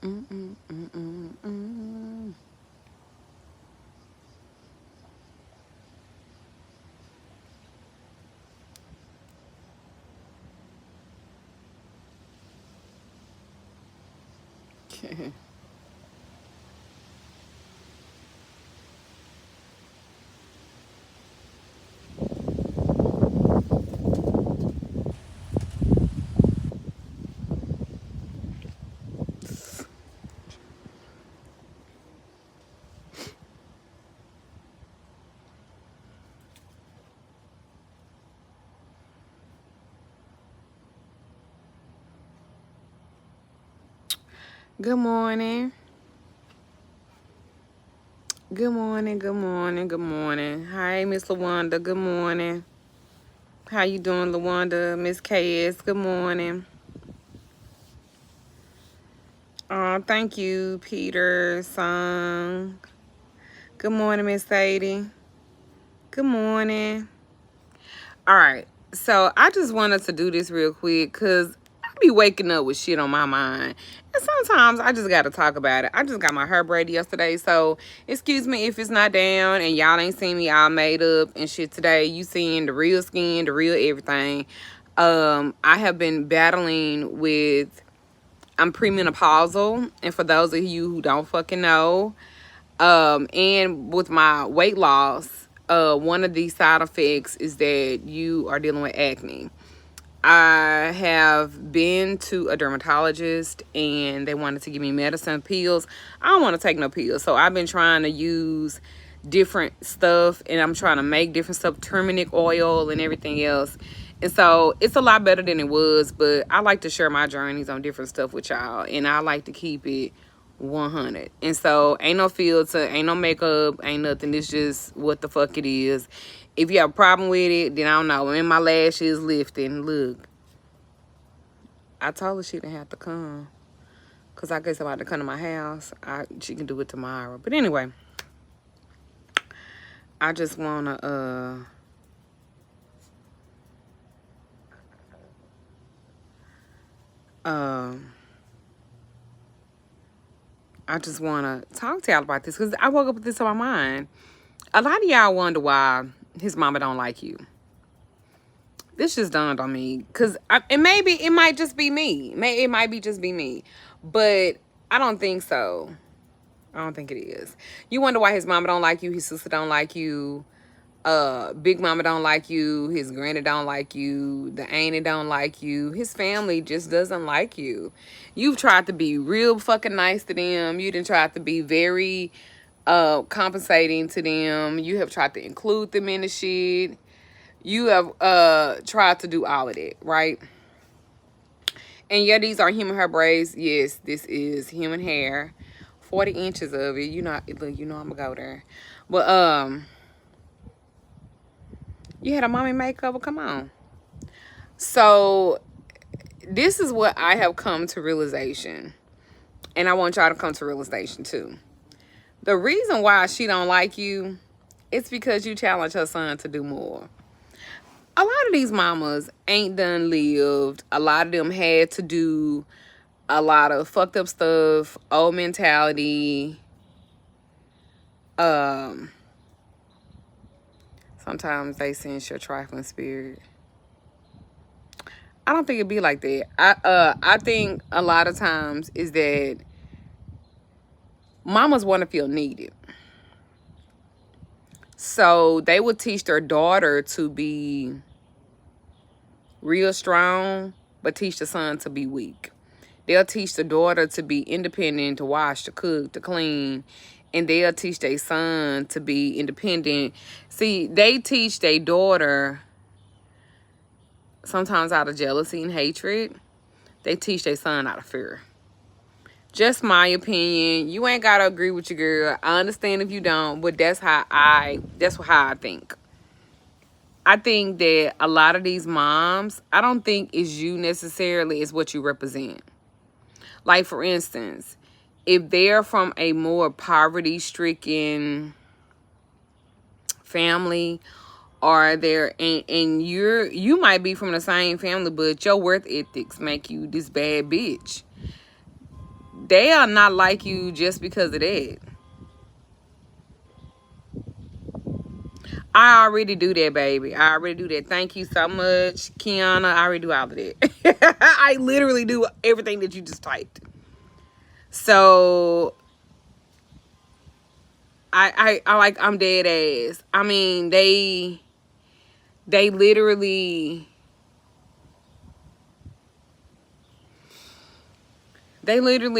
Mm, mm, mm, mm, mm. Okay. Good morning. Good morning. Good morning. Good morning. Hi, Miss Lawanda. Good morning. How you doing, Lawanda? Miss KS. Good morning. Thank you, Peter Song. Good morning, Miss Sadie. Good morning. All right. So I just wanted to do this real quick because I be waking up with shit on my mind. And sometimes I just got to talk about it. I just got my hair braided yesterday. So excuse me if it's not down and y'all ain't seen me all made up and shit today. You seeing the real skin, the real everything. I have been battling with, I'm premenopausal. And for those of you who don't fucking know, and with my weight loss, one of these side effects is that you are dealing with acne. I have been to a dermatologist and they wanted to give me medicine pills. I don't want to take no pills. So I've been trying to use different stuff and I'm trying to make different stuff, turmeric oil and everything else. And so it's a lot better than it was, but I like to share my journeys on different stuff with y'all and I like to keep it 100. And so ain't no filter, ain't no makeup, ain't nothing. It's just what the fuck it is. If you have a problem with it, then I don't know. And my lashes lifting. Look, I told her she didn't have to come. Because I guess I'm about to come to my house. She can do it tomorrow. But anyway, I just want to, I just want to talk to y'all about this. Because I woke up with this on my mind. A lot of y'all wonder why his mama don't like you. This just dawned on me. Because, and maybe it might just be me. It might be just be me. But I don't think so. I don't think it is. You wonder why his mama don't like you, his sister don't like you, big mama don't like you, his granny don't like you, the auntie don't like you, his family just doesn't like you. You've tried to be real fucking nice to them. You didn't try to be very compensating to them. You have tried to include them in the shit. You have tried to do all of that, right? And yeah, these are human hair braids. Yes, this is human hair. 40 inches of it. You know, look, you know I'm gonna go there. But you had a mommy makeover. Come on. So this is what I have come to realization, and I want y'all to come to realization too. The reason why she don't like you, it's because you challenge her son to do more. A lot of these mamas ain't done lived. A lot of them had to do a lot of fucked up stuff, old mentality. Sometimes they sense your trifling spirit. I don't think it'd be like that. I think a lot of times is that mamas want to feel needed. So they would teach their daughter to be real strong, but teach the son to be weak. They'll teach the daughter to be independent, to wash, to cook, to clean. And they'll teach their son to be independent. See, they teach their daughter sometimes out of jealousy and hatred. They teach their son out of fear. Just my opinion. You ain't gotta agree with your girl. I understand if you don't, but that's how I think. I think that a lot of these moms, I don't think is you necessarily is what you represent. Like for instance, if they're from a more poverty-stricken family, or they're and you might be from the same family, but your worth ethics make you this bad bitch. they are not like you just because of that. I already do that, baby. I already do that. Thank you so much, Kiana. I already do all of that. I literally do everything that you just typed. So I'm dead ass. I mean, they literally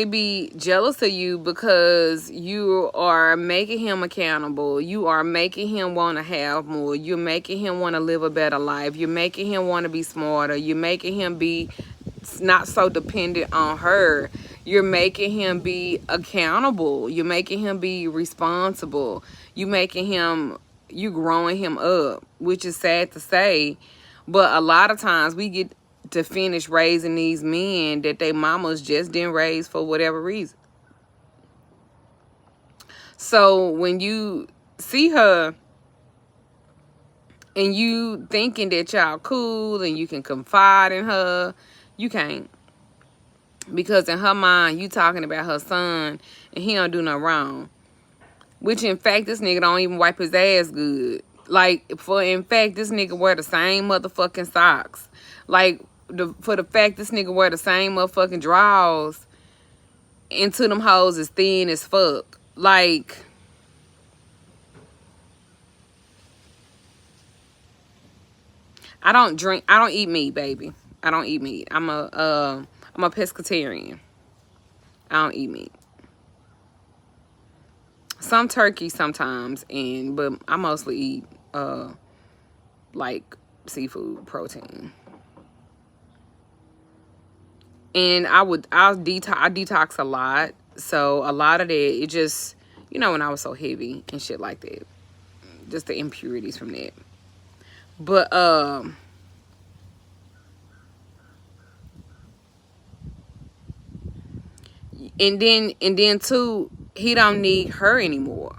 be jealous of you because you are making him accountable. You are making him want to have more. You're making him want to live a better life. You're making him want to be smarter. You're making him be not so dependent on her. You're making him be accountable. You're making him be responsible. You growing him up, which is sad to say. But a lot of times we get to finish raising these men that they mamas just didn't raise for whatever reason. So when you see her and you thinking that y'all cool and you can confide in her, you can't. Because in her mind, you talking about her son and he don't do no wrong. Which in fact, this nigga don't even wipe his ass good. Like, in fact, this nigga wear the same motherfucking socks. Like, for the fact this nigga wear the same motherfucking drawers into them hoes is thin as fuck. Like, I don't eat meat, baby. I don't eat meat. I'm a pescatarian. I don't eat meat. Some turkey sometimes, but I mostly eat like seafood protein. And I detox a lot. So a lot of that, it just, when I was so heavy and shit like that. Just the impurities from that. But and then too, he don't need her anymore.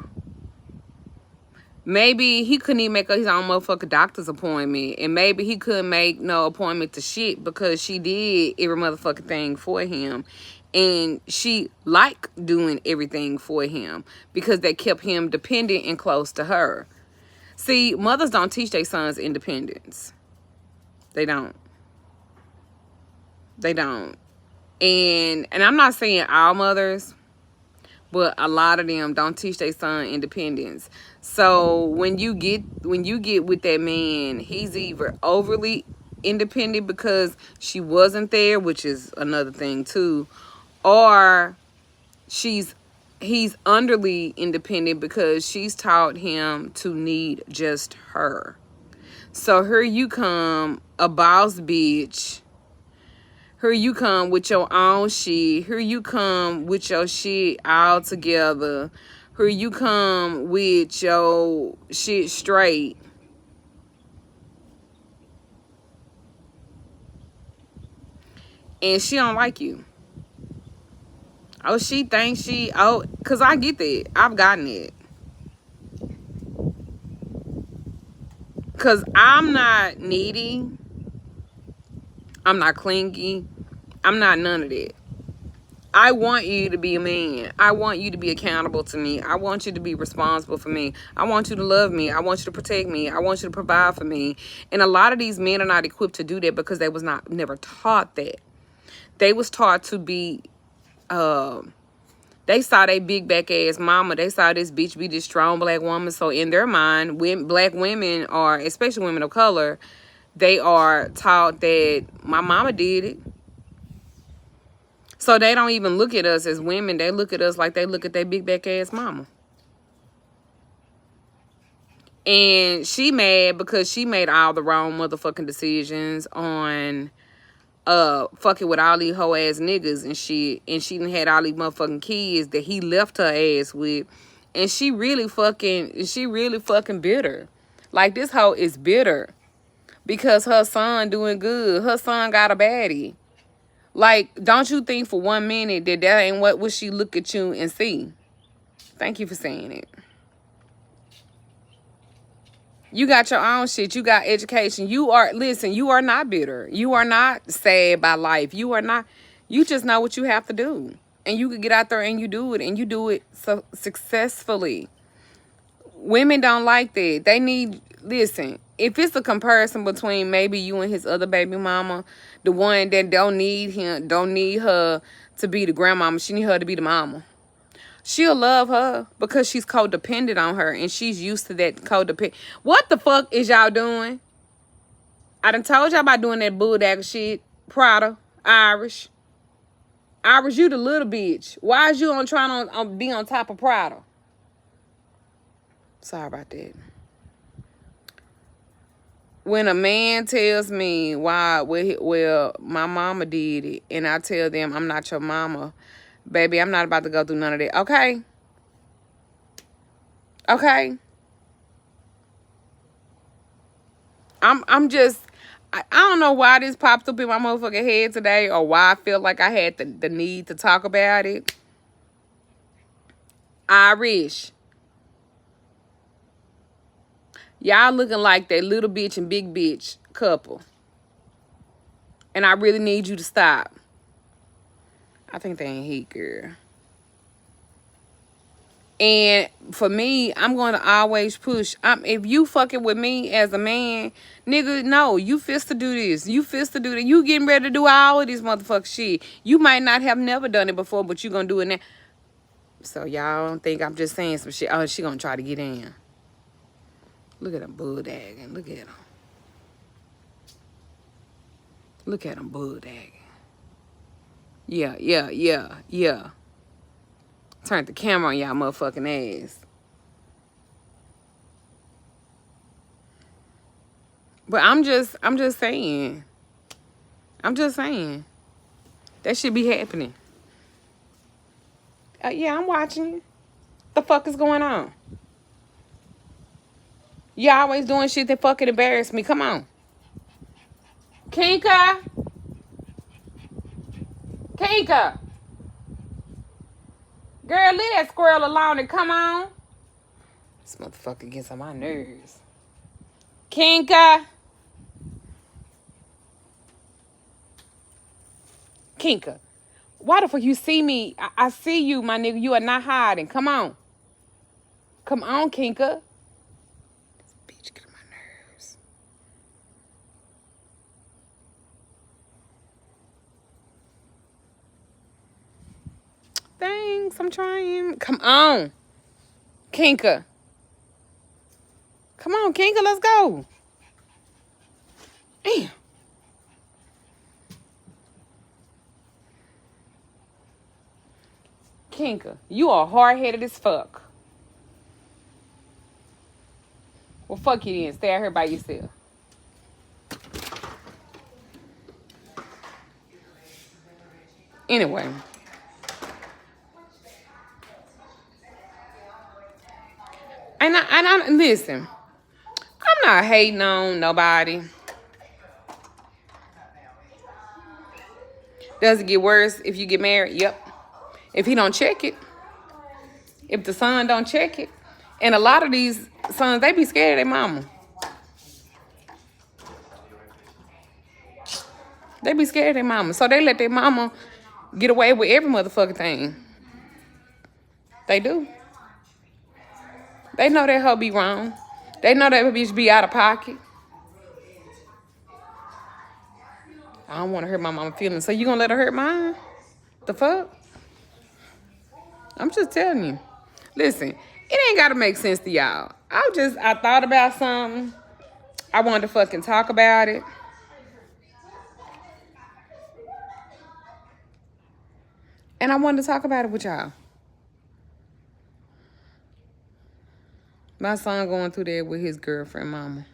Maybe he couldn't even make his own motherfucking doctor's appointment. And maybe he couldn't make no appointment to shit because she did every motherfucking thing for him. And she liked doing everything for him because that kept him dependent and close to her. See, mothers don't teach their sons independence. They don't. They don't. And I'm not saying all mothers, but a lot of them don't teach their son independence. So when you get with that man, he's either overly independent because she wasn't there, which is another thing too, or he's underly independent because she's taught him to need just her. So here you come, a boss bitch. Here you come with your own shit. Here you come with your shit all together. Here you come with your shit straight. And she don't like you. Oh, she thinks because I get that. I've gotten it. Because I'm not needy. I'm not clingy. I'm not none of that. I want you to be a man. I want you to be accountable to me. I want you to be responsible for me. I want you to love me. I want you to protect me. I want you to provide for me. And a lot of these men are not equipped to do that because they was never taught that. They was taught to be, they saw they big back ass mama. They saw this bitch be this strong black woman. So in their mind, black women are, especially women of color, they are taught that my mama did it. So they don't even look at us as women. They look at us like they look at their big back ass mama. And she mad because she made all the wrong motherfucking decisions on fucking with all these hoe ass niggas and shit. And she done had all these motherfucking kids that he left her ass with. And she really fucking bitter. Like, this hoe is bitter. Because her son doing good. Her son got a baddie. Like, don't you think for 1 minute that ain't what would she look at you and see? Thank you for saying it. You got your own shit. You got education. You are not bitter. You are not sad by life. You just know what you have to do. And you could get out there and you do it, and you do it so successfully. Women don't like that. They need, listen, if it's a comparison between maybe you and his other baby mama, the one that don't need her to be the grandmama, she need her to be the mama. She'll love her because she's codependent on her, and she's used to that codependent. What the fuck is y'all doing? I done told y'all about doing that bulldog shit. Prada, Irish. Irish, you the little bitch. Why is you trying to be on top of Prada? Sorry about that. When a man tells me why, well, my mama did it, and I tell them I'm not your mama, baby, I'm not about to go through none of that. Okay? Okay? I'm just, I don't know why this popped up in my motherfucking head today, or why I feel like I had the need to talk about it. Irish. Y'all looking like that little bitch and big bitch couple. And I really need you to stop. I think they ain't heat, girl. And for me, I'm going to always push. If you fucking with me as a man, nigga, no, you fist to do this. You fist to do that. You getting ready to do all of this motherfucker shit. You might not have never done it before, but you going to do it now. So y'all don't think I'm just saying some shit. Oh, she going to try to get in. Look at him bulldagging. Look at him. Look at him bulldagging. Yeah. Turn the camera on y'all motherfucking ass. But I'm just saying. I'm just saying. That should be happening. Yeah, I'm watching you. The fuck is going on? You always doing shit that fucking embarrass me. Come on. Kinka. Girl, leave that squirrel alone and come on. This motherfucker gets on my nerves. Kinka. Why the fuck you see me? I see you, my nigga. You are not hiding. Come on. Come on, Kinka. This bitch get on my nerves. Thanks, I'm trying. Come on. Kinka. Come on, Kinka, let's go. Damn. Kinka, you are hard-headed as fuck. Well, fuck you then. Stay out here by yourself. Anyway. And I listen, I'm not hating on nobody. Does it get worse if you get married? Yep. If he don't check it. If the son don't check it. And a lot of these sons, they be scared of their mama. They be scared of their mama. So they let their mama get away with every motherfucking thing. They do. They know that her be wrong. They know that bitch be out of pocket. I don't want to hurt my mama's feelings. So you gonna let her hurt mine? The fuck? I'm just telling you. Listen, it ain't gotta make sense to y'all. I thought about something. I wanted to fucking talk about it. And I wanted to talk about it with y'all. My son going through that with his girlfriend mama.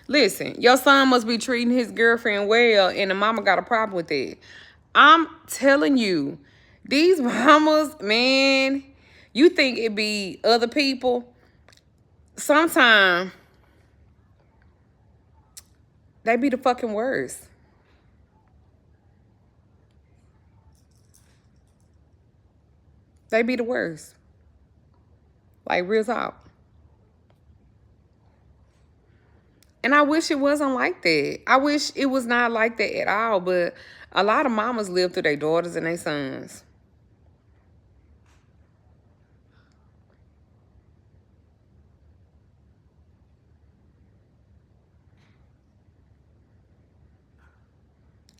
Listen, your son must be treating his girlfriend well, and the mama got a problem with that. I'm telling you, these mamas, man, you think it be other people. Sometimes they be the fucking worst. They be the worst. Like, real talk. And I wish it wasn't like that. I wish it was not like that at all. But a lot of mamas live through their daughters and their sons.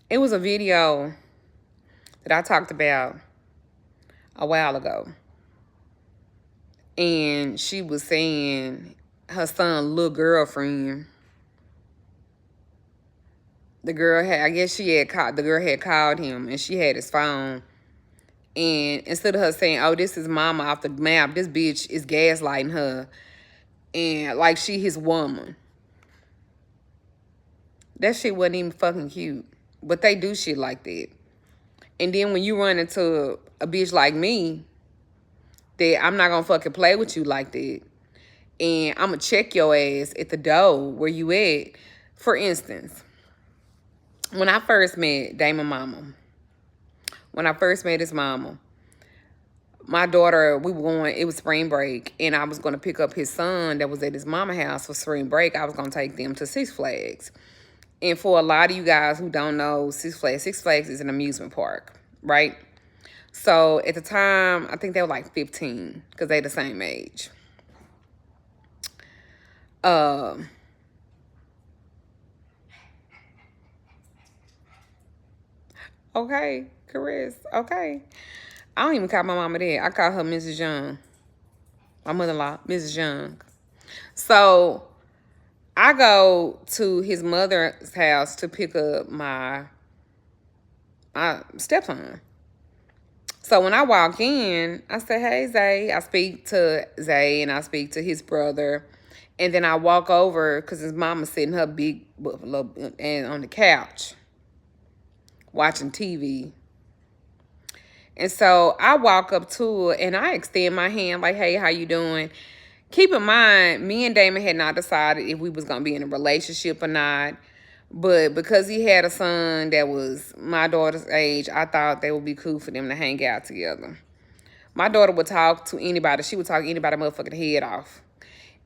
It was a video that I talked about a while ago. And she was saying her son's little girlfriend. The girl had, I guess the girl had called him and she had his phone. And instead of her saying, oh, this is mama off the map, this bitch is gaslighting her. And like she his woman. That shit wasn't even fucking cute. But they do shit like that. And then when you run into a bitch like me, that I'm not gonna fucking play with you like that. And I'm gonna check your ass at the door where you at. For instance, when I first met Damon Mama, when I first met his mama, my daughter, we were going, it was spring break, and I was going to pick up his son that was at his mama house for spring break. I was going to take them to Six Flags. And for a lot of you guys who don't know Six Flags is an amusement park, right? So at the time, I think they were like 15 because they the same age. Okay, Chris, okay. I don't even call my mama that. I call her Mrs. Young. My mother-in-law, Mrs. Young. So I go to his mother's house to pick up my stepson. So when I walk in, I say, hey, Zay. I speak to Zay and I speak to his brother. And then I walk over because his mama's sitting her big and on the couch watching TV. And so I walk up to her and I extend my hand like, hey, how you doing? Keep in mind, me and Damon had not decided if we was going to be in a relationship or not. But because he had a son that was my daughter's age, I thought they would be cool for them to hang out together. My daughter would talk to anybody. She would talk anybody motherfucking head off.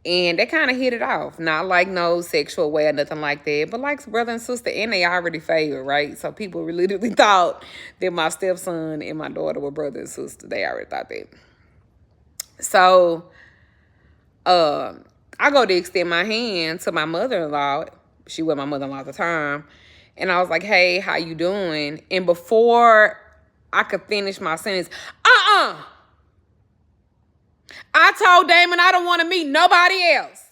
And they kind of hit it off. Not like no sexual way or nothing like that. But like brother and sister. And they already favored, right? So people literally thought that my stepson and my daughter were brother and sister. They already thought that. So I go to extend my hand to my mother-in-law. She was my mother-in-law at the time. And I was like, hey, how you doing? And before I could finish my sentence, I told Damon I don't want to meet nobody else.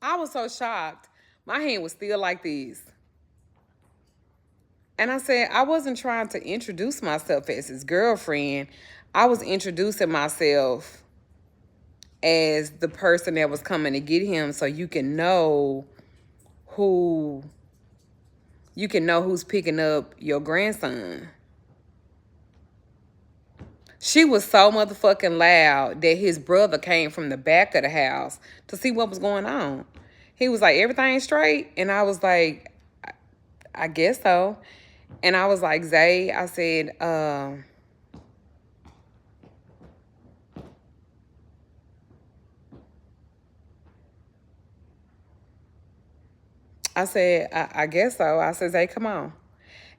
I was so shocked. My hand was still like this. And I said, I wasn't trying to introduce myself as his girlfriend. I was introducing myself as the person that was coming to get him so you can know who's picking up your grandson. She was so motherfucking loud that his brother came from the back of the house to see what was going on. He was like, everything straight? And I was like, I guess so. And I was like, Zay, I said, I guess so. I said, Zay, come on.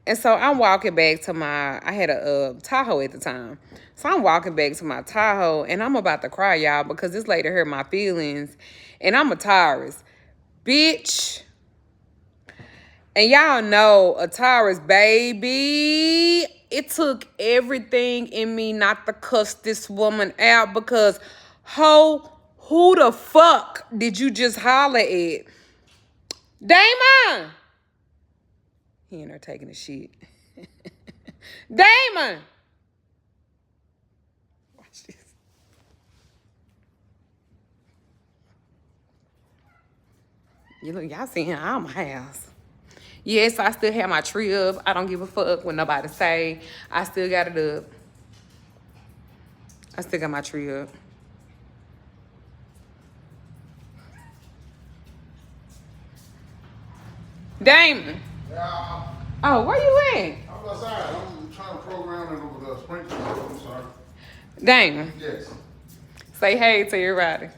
And so I'm walking back to I had a Tahoe at the time. So I'm walking back to my Tahoe and I'm about to cry, y'all, because this lady hurt my feelings. And I'm a Taurus. Bitch. And y'all know a Taurus, baby. It took everything in me not to cuss this woman out because who the fuck did you just holler at? Damon! He and her taking a shit. Damon! Watch this. Y'all seeing her out my house. Yes, I still have my tree up. I don't give a fuck what nobody say. I still got it up. I still got my tree up. Damon. Yeah, Oh, where you at? I'm outside. I'm trying to program it over the sprinkler. I'm sorry. Damon. Yes. Say hey to everybody.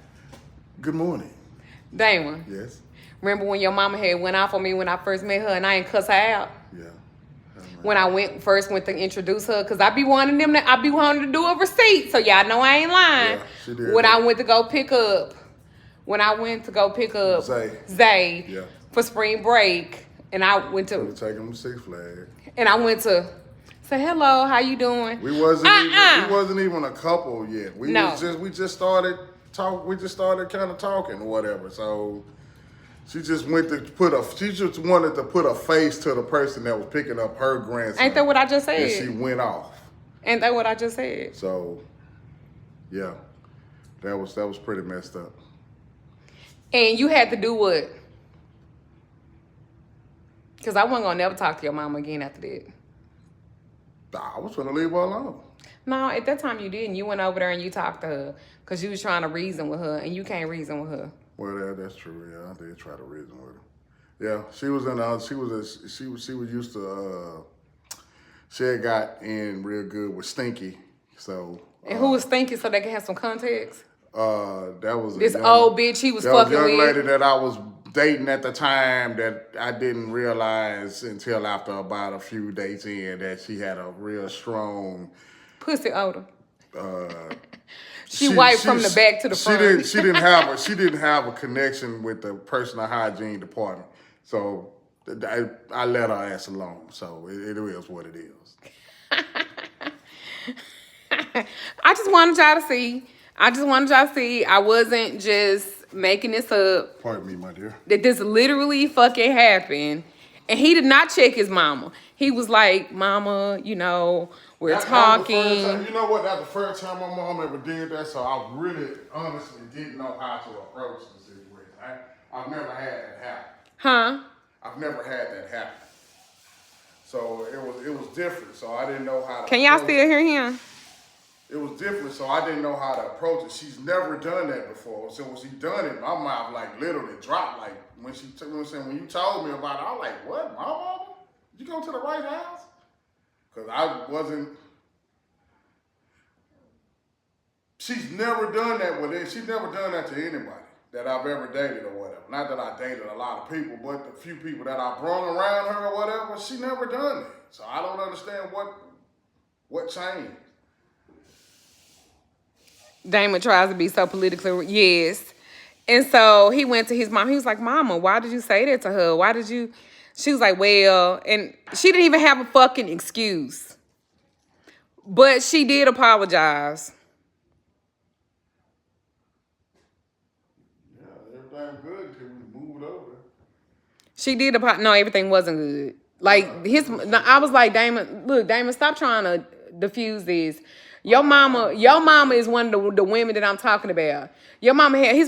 Good morning. Damon. Yes. Remember when your mama had went off on me when I first met her and I ain't cuss her out? Yeah. When I first went to introduce her, cause I be wanting to do a receipt, so y'all know I ain't lying. Yeah, she did When that. I went to go pick up Zay Yeah. for spring break, and I went We to were taking them to Six Flags. say hello, how you doing? We wasn't even a couple yet. We just started kind of talking or whatever. So she just wanted to put a face to the person that was picking up her grandson. Ain't that what I just said? And she went off. Ain't that what I just said? So yeah. That was pretty messed up. And you had to do what? Because I wasn't gonna never talk to your mama again after that. I was trying to leave her alone. No, at that time you didn't. You went over there and you talked to her because you was trying to reason with her, and you can't reason with her. Well, that's true. Yeah, I did try to reason with her. Yeah, she was used to. She had got in real good with Stinky, so. And who was thinking so they can have some context? That was this old bitch he was fucking with. That was a young lady that I was dating at the time that I didn't realize until after about a few dates in that she had a real strong pussy odor. She wiped from the back to the front. She didn't have a connection with the personal hygiene department, so I let her ass alone. So it is what it is. I just wanted y'all to see. I wasn't just making this up. Pardon me, my dear. That this literally fucking happened. And he did not check his mama. He was like, Mama, we're talking. You know what? That's the first time my mom ever did that, so I really, honestly didn't know how to approach the situation. I've never had that happen. Huh? I've never had that happen. So it was different, so I didn't know how to. Can y'all still hear him? It was different, so I didn't know how to approach it. She's never done that before. So when she done it, my mouth like literally dropped. Like when you told me about it, I was like, "What, my mama? Did you go to the right house?" Because I wasn't. She's never done that with it. She's never done that to anybody that I've ever dated or whatever. Not that I dated a lot of people, but the few people that I brought around her or whatever, she never done that. So I don't understand what changed. Damon tries to be so politically, yes. And so he went to his mom. He was like, Mama, why did you say that to her? Why did you? She was like, well, and she didn't even have a fucking excuse. But she did apologize. Yeah, everything good until we moved over. She did no, everything wasn't good. Like I was like, Damon, stop trying to diffuse this. Your mama is one of the women that I'm talking about. His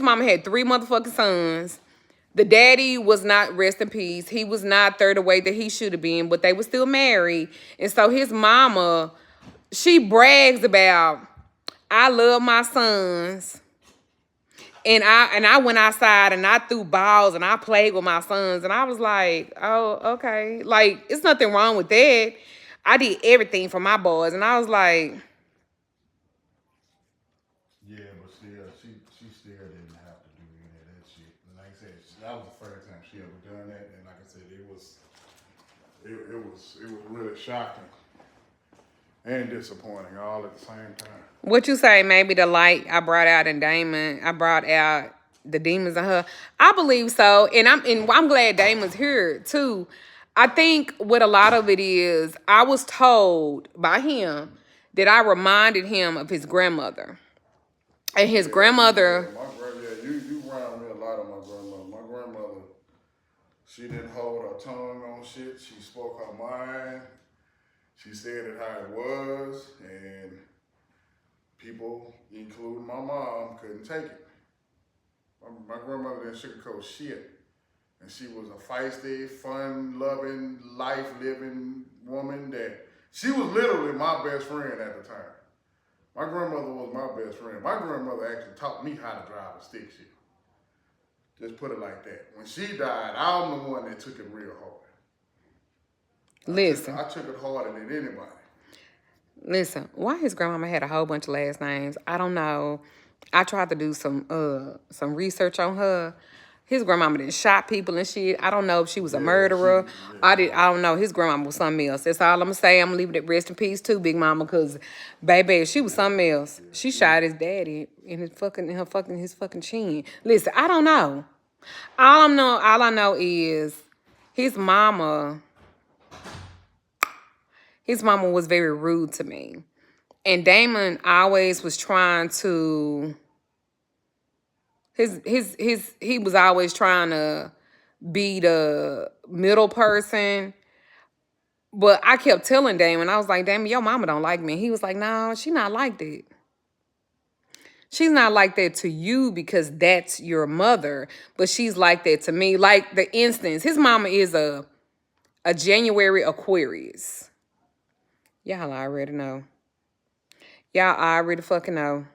mama had 3 motherfucking sons. The daddy was not, rest in peace. He was not third away that he should have been, but they were still married. And so his mama, she brags about, I love my sons. And I went outside and I threw balls and I played with my sons. And I was like, oh, okay. Like, it's nothing wrong with that. I did everything for my boys. And I was like, yeah, but still, she still didn't have to do any of that shit. And like I said, that was the first time she ever done that. And like I said, it was really shocking and disappointing all at the same time. What you say? Maybe the light I brought out in Damon, I brought out the demons in her. I believe so, and I'm glad Damon's here too. I think what a lot of it is, I was told by him that I reminded him of his grandmother. And his grandmother... You remind me a lot of my grandmother. My grandmother, she didn't hold her tongue on shit. She spoke her mind. She said it how it was. And people, including my mom, couldn't take it. My grandmother didn't sugarcoat shit. And she was a feisty, fun-loving, life-living woman that she was literally my best friend at the time. My grandmother was my best friend. My grandmother actually taught me how to drive a stick shift. Just put it like that. When she died, I'm the one that took it real hard. Listen. I took it harder than anybody. Listen, why his grandmama had a whole bunch of last names, I don't know. I tried to do some research on her. His grandmama didn't shot people and shit. I don't know if she was a murderer. I don't know. His grandmama was something else. That's all I'm gonna say. I'm gonna leave it at rest in peace too, Big Mama, cause baby, she was something else. She shot his daddy in his fucking chin. Listen, I don't know. All I know is his mama. His mama was very rude to me. And Damon always was trying to he was always trying to be the middle person. But I kept telling Damon, I was like, Damon, your mama don't like me. He was like, no, she not like that. She's not like that to you because that's your mother, but she's like that to me. Like the instance, his mama is a January Aquarius. Y'all already know. Y'all already fucking know.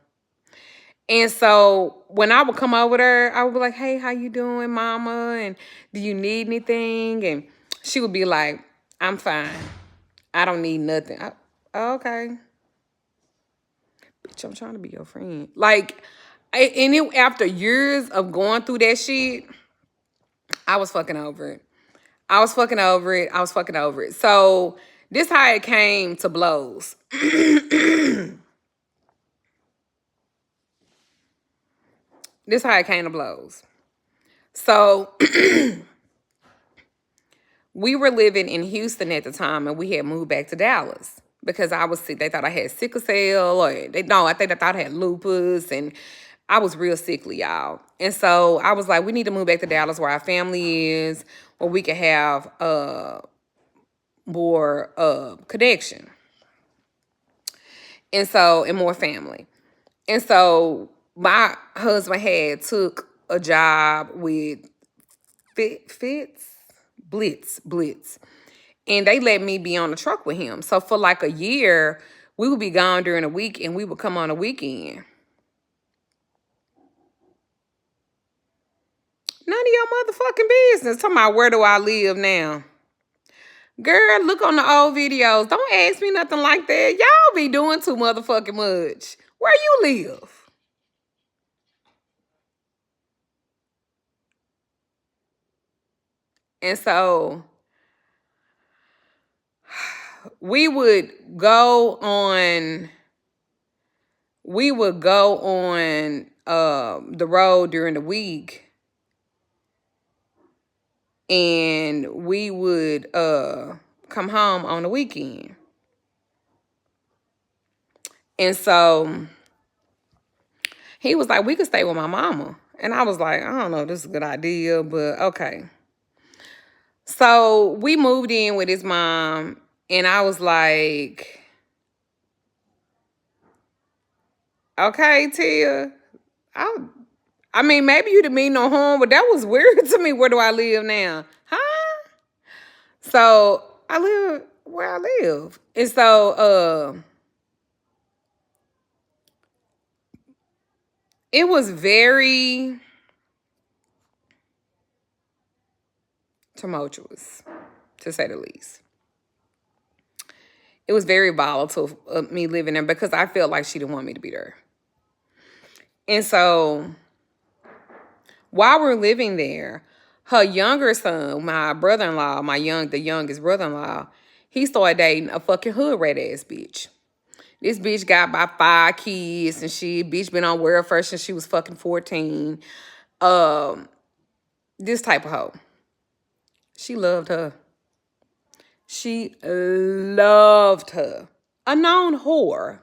And so when I would come over there, I would be like, hey, how you doing, mama? And do you need anything? And she would be like, I'm fine. I don't need nothing. Okay. Bitch, I'm trying to be your friend. Like, after years of going through that shit, I was fucking over it. I was fucking over it. So this how it came to blows. This how it came to blows. So we were living in Houston at the time, and we had moved back to Dallas because I was sick. They thought I had sickle cell, I think they thought I had lupus, and I was real sickly, y'all. And so I was like, we need to move back to Dallas where our family is, where we can have more connection, and more family. And so my husband had took a job with Blitz. And they let me be on the truck with him. So for like a year, we would be gone during the week and we would come on a weekend. None of your motherfucking business. Talking about where do I live now? Girl, look on the old videos. Don't ask me nothing like that. Y'all be doing too motherfucking much. Where you live? And so we would go on the road during the week, and we would come home on the weekend. And so he was like, we could stay with my mama. And I was like, I don't know, this is a good idea, but okay. So we moved in with his mom, and I was like, okay, Tia. I mean, maybe you didn't mean no harm, but that was weird to me. Where do I live now? Huh? So I live where I live. And so it was very tumultuous, to say the least. It was very volatile of me living there because I felt like she didn't want me to be there. And so while we're living there, her younger son, my brother-in-law, the youngest brother-in-law, he started dating a fucking hood rat ass bitch. This bitch got about 5 kids and shit. Bitch been on welfare since she was fucking 14. This type of hoe. She loved her. She loved her. A known whore.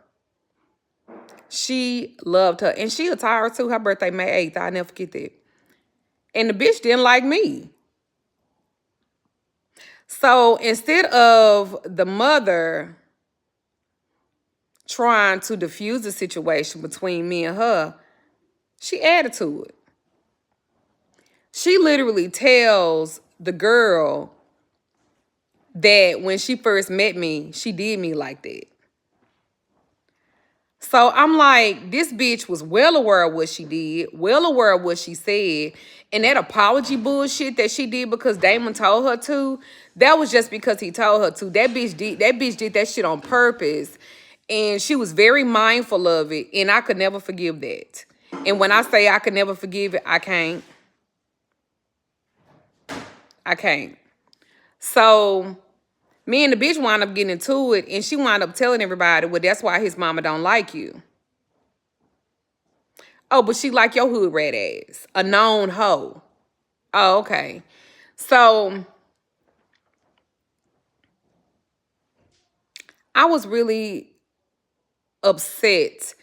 She loved her. And she retired too. Her birthday, May 8th. I'll never forget that. And the bitch didn't like me. So instead of the mother trying to diffuse the situation between me and her, she added to it. She literally tells the girl that when she first met me, she did me like that. So I'm like, this bitch was well aware of what she did, well aware of what she said. And that apology bullshit that she did because Damon told her to, that was just because he told her to. That bitch did that shit on purpose. And she was very mindful of it. And I could never forgive that. And when I say I could never forgive it, I can't. I can't. So me and the bitch wound up getting into it, and she wound up telling everybody, well, that's why his mama don't like you. Oh, but she like your hood rat ass. A known hoe. Oh, okay. So I was really upset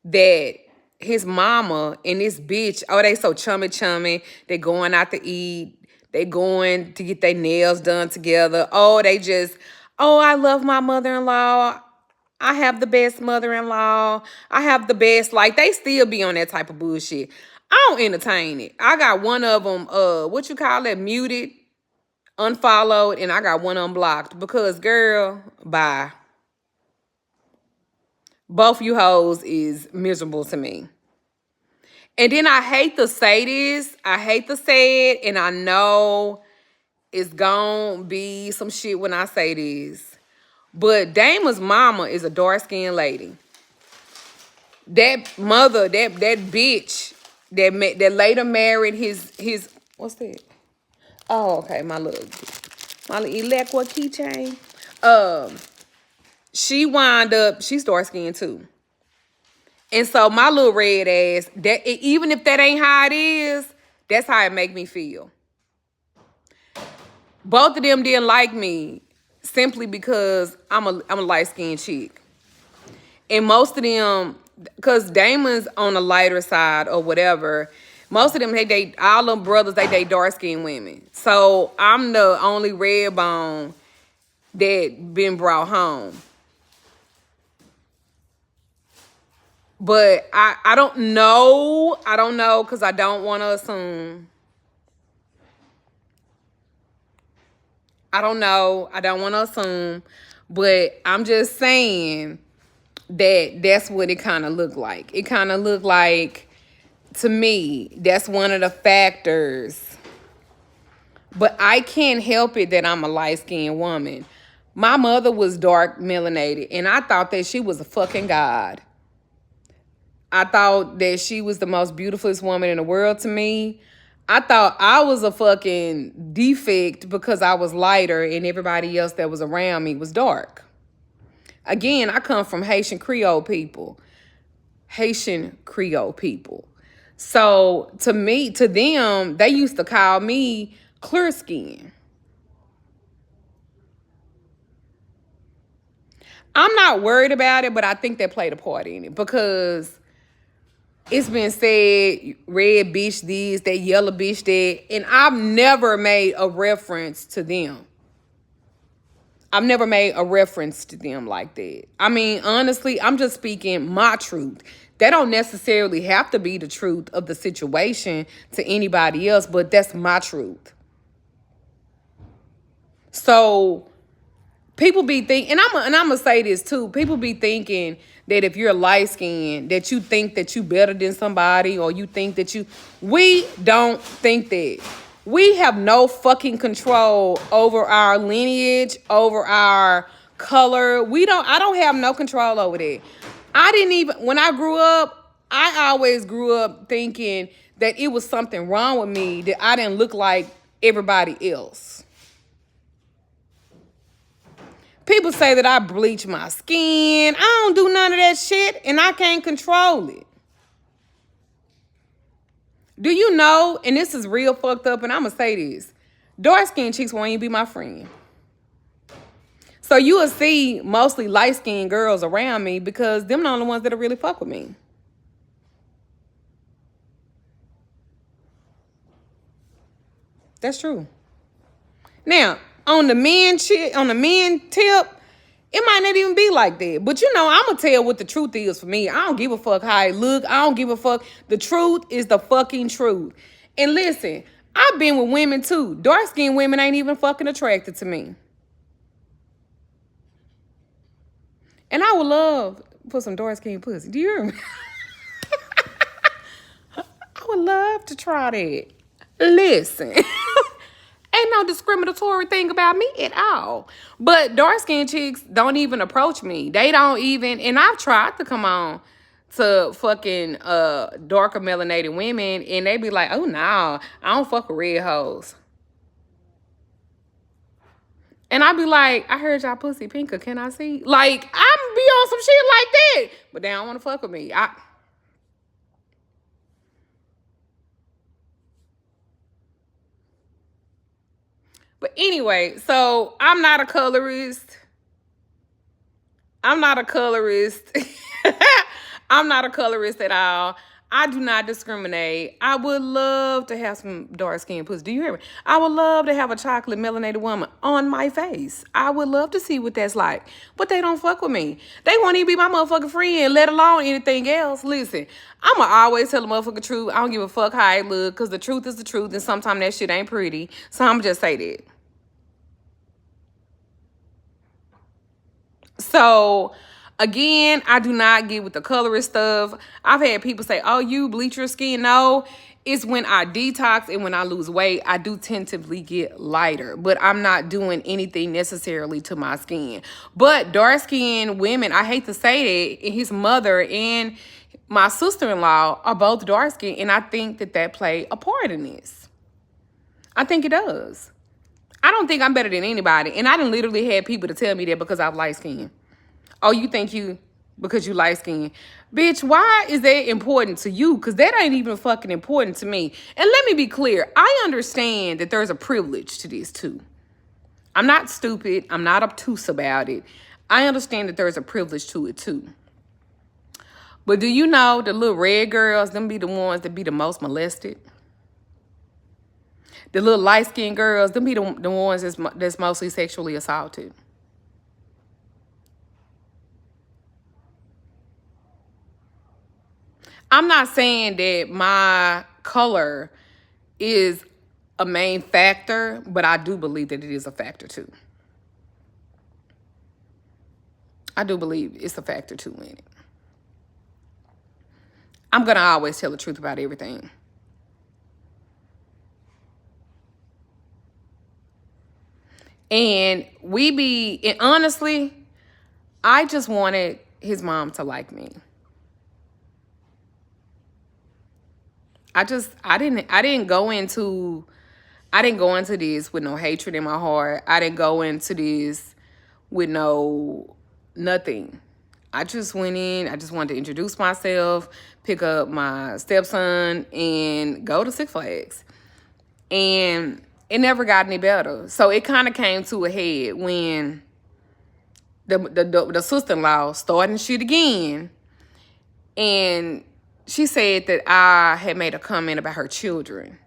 that his mama and this bitch, oh, they so chummy. They going out to eat. They going to get their nails done together. Oh, I love my mother-in-law. I have the best mother-in-law. I have the best, like, they still be on that type of bullshit. I don't entertain it. I got one of them, what you call it, muted, unfollowed, and I got one unblocked because, girl, bye. Both you hoes is miserable to me. And then I hate to say this. I hate to say it, and I know it's gonna be some shit when I say this. But Damon's mama is a dark-skinned lady. That mother, that bitch that later married his what's that? Oh, okay, my little Electra keychain. She's dark-skinned too. And so my little red ass, even if that ain't how it is, that's how it make me feel. Both of them didn't like me simply because I'm a light-skinned chick. And most of them, because Damon's on the lighter side or whatever, most of them, all them brothers, they date dark-skinned women. So I'm the only red bone that been brought home. But I don't know. I don't know because I don't want to assume. I don't know. I don't want to assume. But I'm just saying that's what it kind of looked like. It kind of looked like, to me, that's one of the factors. But I can't help it that I'm a light-skinned woman. My mother was dark melanated, and I thought that she was a fucking god. I thought that she was the most beautifulest woman in the world to me. I thought I was a fucking defect because I was lighter and everybody else that was around me was dark. Again, I come from Haitian Creole people. So to them, they used to call me clear skin. I'm not worried about it, but I think they played a part in it because it's been said, red bitch this, that yellow bitch that, and I've never made a reference to them. I've never made a reference to them like that. I mean, honestly, I'm just speaking my truth. That don't necessarily have to be the truth of the situation to anybody else, but that's my truth. So people be thinking, and I'm gonna say this too. People be thinking that if you're light skinned, that you think that you better than somebody, or you think that we don't think that. We have no fucking control over our lineage, over our color. I don't have no control over that. When I grew up, I always grew up thinking that it was something wrong with me, that I didn't look like everybody else. People say that I bleach my skin. I don't do none of that shit, and I can't control it. Do you know, and this is real fucked up, and I'm going to say this, dark-skinned chicks won't even be my friend. So you will see mostly light-skinned girls around me because them the only ones that really fuck with me. That's true. Now, on the men tip, it might not even be like that. But I'm going to tell what the truth is for me. I don't give a fuck how I look. I don't give a fuck. The truth is the fucking truth. And listen, I've been with women too. Dark-skinned women ain't even fucking attracted to me. And I would love to put some dark-skinned pussy. Do you hear me? I would love to try that. Listen. Ain't no discriminatory thing about me at all. But dark-skinned chicks don't even approach me. They don't even, and I've tried to come on to fucking darker melanated women, and they be like, oh no, I don't fuck with red hoes. And I be like, I heard y'all pussy pinker, can I see? Like, I be on some shit like that. But they don't want to fuck with me. But anyway, so I'm not a colorist. I'm not a colorist. I'm not a colorist at all. I do not discriminate. I would love to have some dark skin pussy. Do you hear me? I would love to have a chocolate melanated woman on my face. I would love to see what that's like. But they don't fuck with me. They won't even be my motherfucking friend, let alone anything else. Listen, I'ma always tell the motherfucking truth. I don't give a fuck how it look, because the truth is the truth, and sometimes that shit ain't pretty. So I'ma just say that. So, again, I do not get with the colorist stuff. I've had people say, oh, you bleach your skin. No, it's when I detox and when I lose weight, I do tentatively get lighter. But I'm not doing anything necessarily to my skin. But dark-skinned women, I hate to say that, his mother and my sister-in-law are both dark-skinned. And I think that that played a part in this. I think it does. I don't think I'm better than anybody. And I done literally had people to tell me that because I'm light skinned. Oh, you think you, because you light skinned. Bitch, why is that important to you? Because that ain't even fucking important to me. And let me be clear. I understand that there's a privilege to this too. I'm not stupid. I'm not obtuse about it. I understand that there's a privilege to it too. But do you know the little red girls, them be the ones that be the most molested? The little light-skinned girls, them be the ones that's mostly sexually assaulted. I'm not saying that my color is a main factor, but I do believe that it is a factor too. I do believe it's a factor too in it. I'm going to always tell the truth about everything. And honestly, I just wanted his mom to like me. I didn't go into this with no hatred in my heart. I didn't go into this with nothing. I just went in, I just wanted to introduce myself, pick up my stepson, and go to Six Flags. And it never got any better. So it kind of came to a head when the sister-in-law started shit again. And she said that I had made a comment about her children.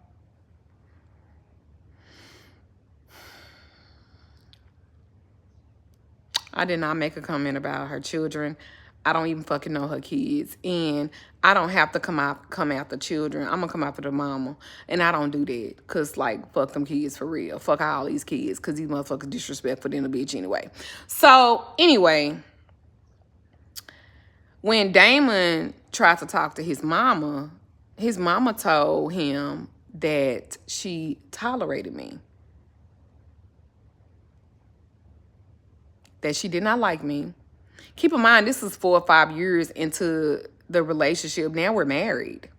I did not make a comment about her children. I don't even fucking know her kids. And I don't have to come after children. I'm going to come after the mama. And I don't do that. Because, like, fuck them kids for real. Fuck all these kids. Because these motherfuckers disrespectful than a bitch anyway. So, anyway, when Damon tried to talk to his mama told him that she tolerated me. That she did not like me. Keep in mind, this is 4 or 5 years into the relationship. Now we're married.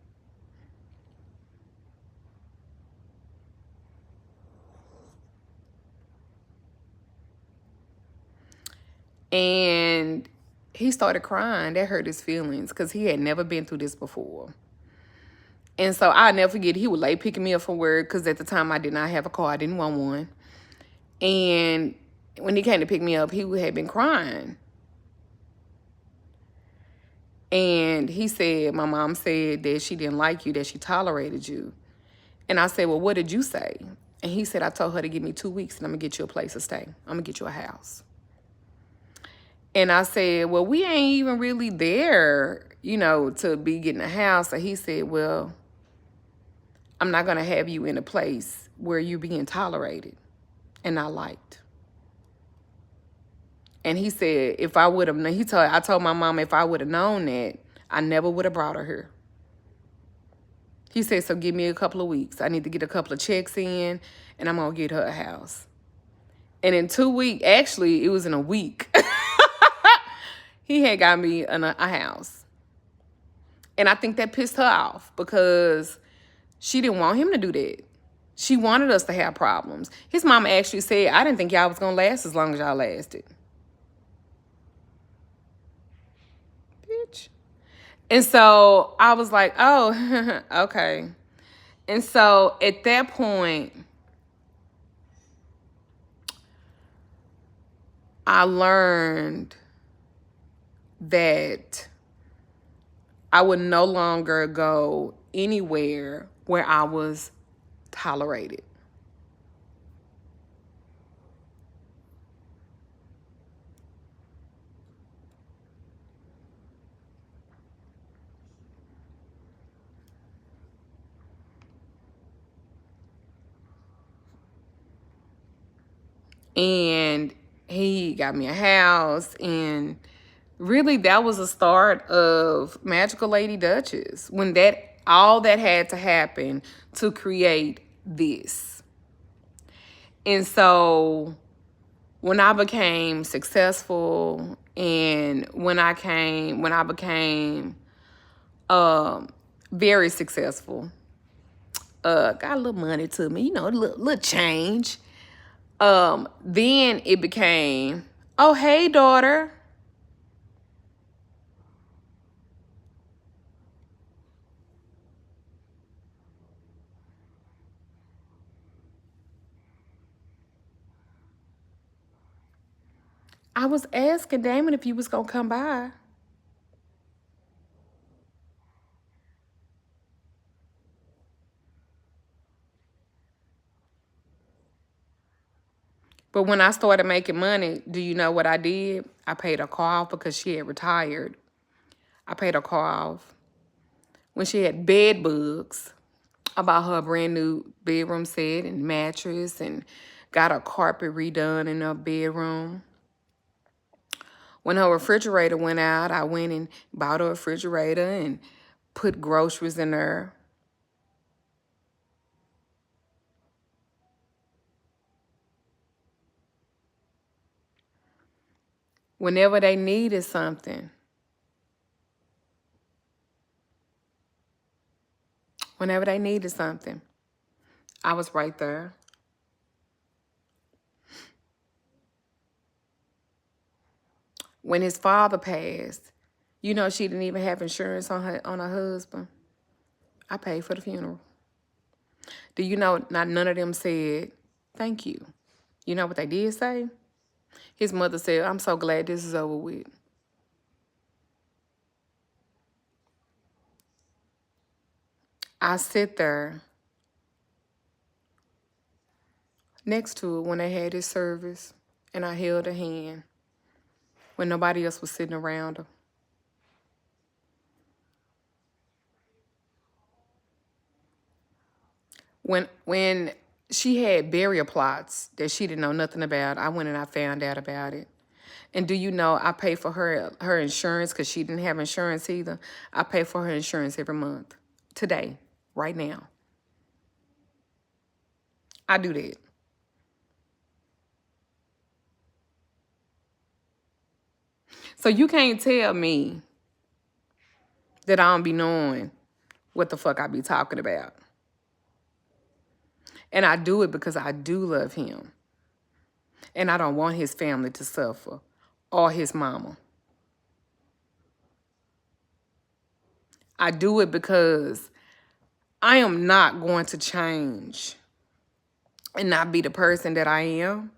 And he started crying. That hurt his feelings because he had never been through this before. And so I'll never forget, he would late picking me up from work because at the time I did not have a car. I didn't want one. And when he came to pick me up, he had been crying. And he said, my mom said that she didn't like you, that she tolerated you. And I said, well, what did you say? And he said, I told her to give me 2 weeks and I'm going to get you a place to stay. I'm going to get you a house. And I said, well, we ain't even really there, to be getting a house. So he said, well, I'm not going to have you in a place where you're being tolerated and not liked. And he said, if I would have, I told my mom if I would have known that, I never would have brought her here. He said, so give me a couple of weeks. I need to get a couple of checks in, and I'm going to get her a house. And in 2 weeks, actually, it was in a week, he had got me a house. And I think that pissed her off because she didn't want him to do that. She wanted us to have problems. His mama actually said, I didn't think y'all was going to last as long as y'all lasted. Bitch. And so I was like, oh, okay. And so at that point, I learned that I would no longer go anywhere where I was tolerated. And he got me a house, and really that was the start of Magical Lady Duchess, when all that had to happen to create this. And so when I became successful, and when I became very successful, got a little money to me, a little change. Then it became, oh, hey, daughter. I was asking Damon if you was going to come by. But when I started making money, do you know what I did? I paid her car off because she had retired. I paid her car off. When she had bed bugs, I bought her a brand new bedroom set and mattress and got her carpet redone in her bedroom. When her refrigerator went out, I went and bought her a refrigerator and put groceries in there. Whenever they needed something, I was right there. When his father passed, she didn't even have insurance on her husband. I paid for the funeral. Do you know not none of them said thank you? You know what they did say? His mother said, I'm so glad this is over with. I sit there next to her when they had his service, and I held her hand when nobody else was sitting around her. When she had burial plots that she didn't know nothing about, I went and I found out about it. And do you know I pay for her insurance because she didn't have insurance either? I pay for her insurance every month. Today, right now. I do that. So you can't tell me that I don't be knowing what the fuck I be talking about. And I do it because I do love him. And I don't want his family to suffer, or his mama. I do it because I am not going to change and not be the person that I am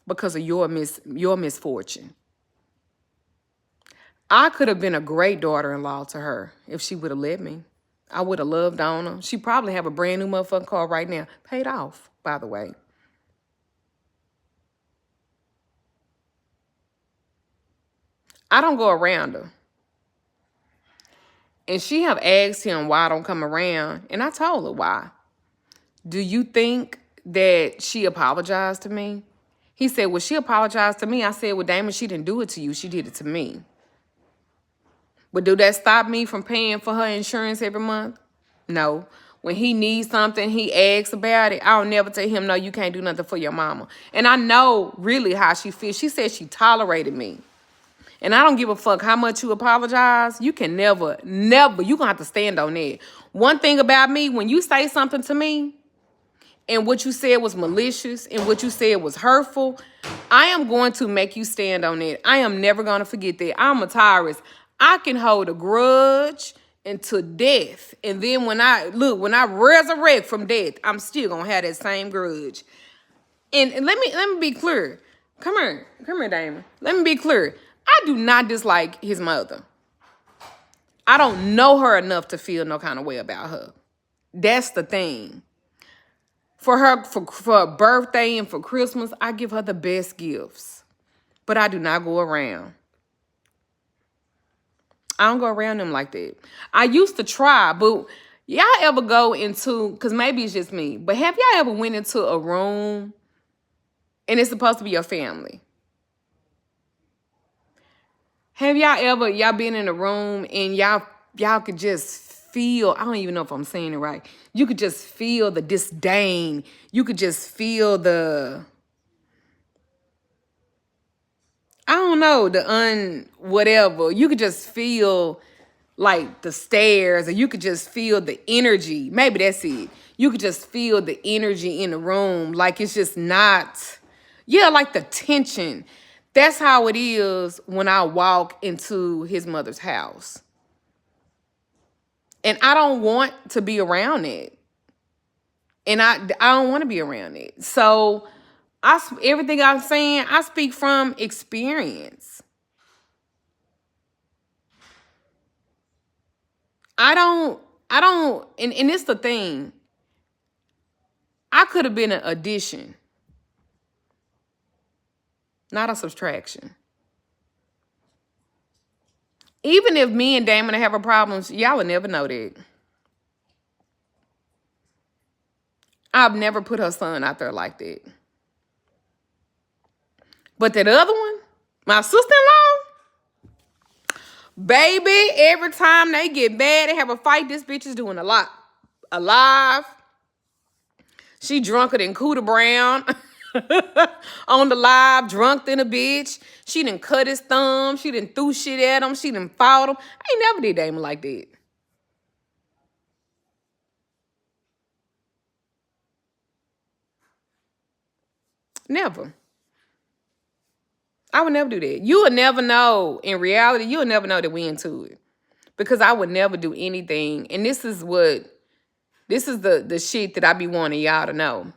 because of your misfortune. I could have been a great daughter-in-law to her if she would have let me. I would have loved on her. She probably have a brand new motherfucking car right now. Paid off, by the way. I don't go around her. And she have asked him why I don't come around. And I told her why. Do you think that she apologized to me? He said, well, she apologized to me. I said, well, Damon, she didn't do it to you. She did it to me. But do that stop me from paying for her insurance every month? No. When he needs something, he asks about it. I'll never tell him, no, you can't do nothing for your mama. And I know really how she feels. She said she tolerated me. And I don't give a fuck how much you apologize. You can never, you're going to have to stand on that. One thing about me, when you say something to me, and what you said was malicious and what you said was hurtful, I am going to make you stand on it. I am never going to forget that. I'm a Taurus. I can hold a grudge until death. And then when I resurrect from death, I'm still going to have that same grudge. And let me be clear. Come here, Damon. Let me be clear. I do not dislike his mother. I don't know her enough to feel no kind of way about her. That's the thing. For her birthday and for Christmas, I give her the best gifts. But I do not go around. I don't go around them like that. I used to try, but y'all ever go into, because maybe it's just me, but have y'all ever went into a room and it's supposed to be your family? Have y'all been in a room and y'all could just feel, I don't even know if I'm saying it right. You could just feel the disdain. You could just feel the, I don't know, whatever. You could just feel like the stares, or you could just feel the energy. Maybe that's it. You could just feel the energy in the room. Like it's just not, like the tension. That's how it is when I walk into his mother's house. And I don't want to be around it. And I don't want to be around it. So everything I'm saying, I speak from experience. I don't, and it's the thing. I could have been an addition, not a subtraction. Even if me and Damon have a problem, y'all will never know that. I've never put her son out there like that. But that other one, my sister-in-law, baby, every time they get bad, they have a fight, this bitch is doing a lot. Alive. She drunker than Cooter Brown on the live, drunk than a bitch. She done cut his thumb. She done threw shit at him. She done fought him. I ain't never did Damon like that. Never. I would never do that. You would never know. In reality, you would never know that we into it. Because I would never do anything. And this is the shit that I be wanting y'all to know.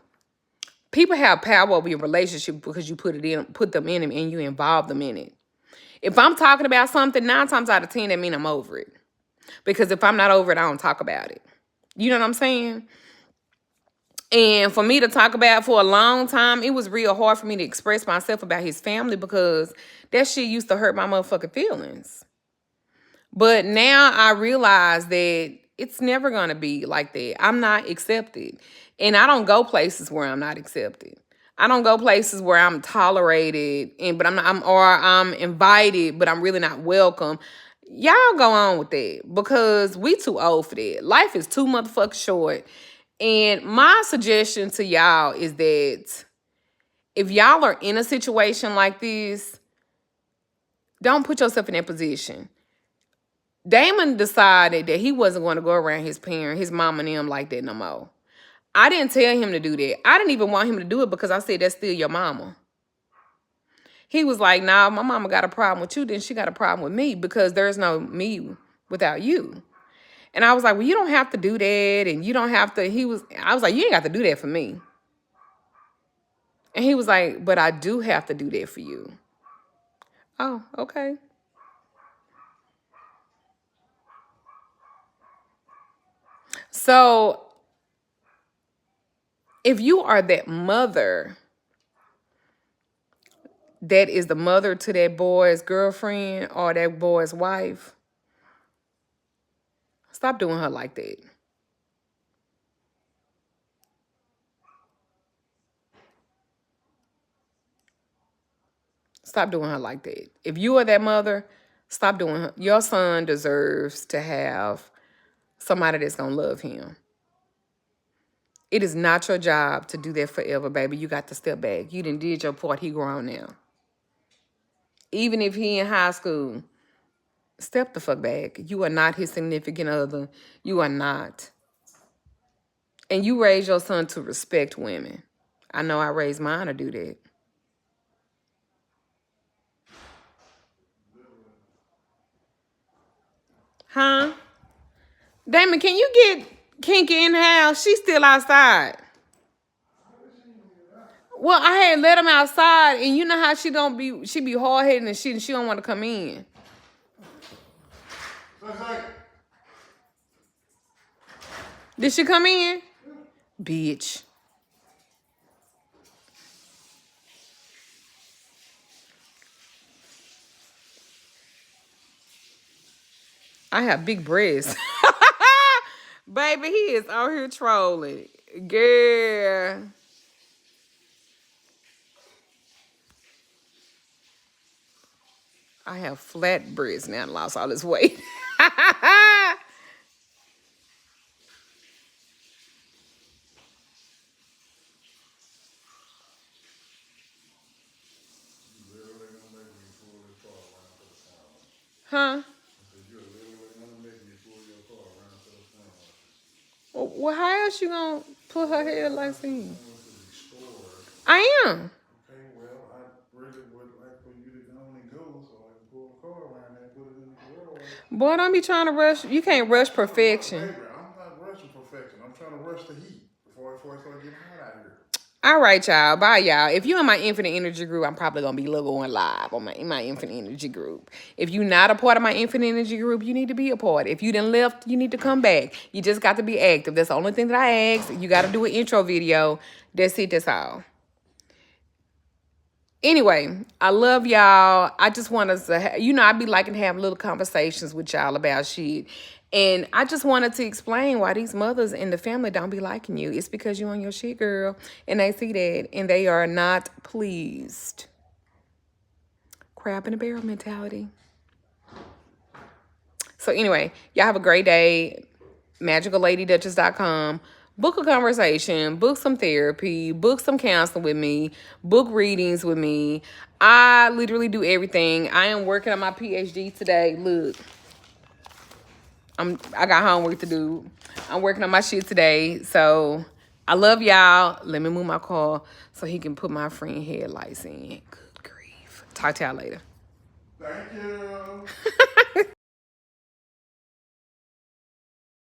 People have power over your relationship because you put them in it and you involve them in it. If I'm talking about something, 9 times out of 10, that means I'm over it. Because if I'm not over it, I don't talk about it. You know what I'm saying? And for me to talk about for a long time, it was real hard for me to express myself about his family because that shit used to hurt my motherfucking feelings. But now I realize that it's never going to be like that. I'm not accepted. And I don't go places where I'm not accepted. I don't go places where I'm tolerated, but I'm invited, but I'm really not welcome. Y'all go on with that because we too old for that. Life is too motherfucking short. And my suggestion to y'all is that if y'all are in a situation like this, don't put yourself in that position. Damon decided that he wasn't going to go around his parents, his mom and them like that no more. I didn't tell him to do that. I didn't even want him to do it because I said, that's still your mama. He was like, nah, my mama got a problem with you, then she got a problem with me because there's no me without you. And I was like, well, you don't have to do that. And you don't have to, I was like, you ain't got to do that for me. And he was like, but I do have to do that for you. Oh, okay. So if you are that mother that is the mother to that boy's girlfriend or that boy's wife, stop doing her like that. Stop doing her like that. If you are that mother, stop doing her. Your son deserves to have somebody that's going to love him. It is not your job to do that forever, baby. You got to step back. You done did your part. He grown now. Even if he in high school, step the fuck back. You are not his significant other. You are not. And you raise your son to respect women. I know I raised mine to do that. Huh? Damon, can you get Kinky in the house? She's still outside. Well, I had let him outside, and you know how she be hard headed and she don't want to come in. Did she come in? Bitch. I have big breasts. Baby, he is out here trolling. Girl. I have flat breasts now. I lost all this weight. Huh? Well, how else you gonna put her hair like that? I am. Okay, well, I really would like for you to go and go so I can pull the car around there and put it in the garage. Boy, don't be trying to rush. You can't rush perfection. Baby, I'm not rushing perfection. I'm trying to rush the heat before it starts getting hot out here. All right, y'all. Bye, y'all. If you're in my Infinite Energy group, I'm probably going to be going live on in my Infinite Energy group. If you're not a part of my Infinite Energy group, you need to be a part. If you done left, you need to come back. You just got to be active. That's the only thing that I ask. You got to do an intro video. That's it. That's all. Anyway, I love y'all. I just want us to, I be liking to have little conversations with y'all about shit. And I just wanted to explain why these mothers in the family don't be liking you. It's because you on your shit, girl. And they see that. And they are not pleased. Crab in a barrel mentality. So anyway, y'all have a great day. MagicalLadyDuchess.com. Book a conversation. Book some therapy. Book some counseling with me. Book readings with me. I literally do everything. I am working on my PhD today. Look. I got homework to do. I'm working on my shit today. So I love y'all. Let me move my car so he can put my friend headlights in. Good grief. Talk to y'all later. Thank you.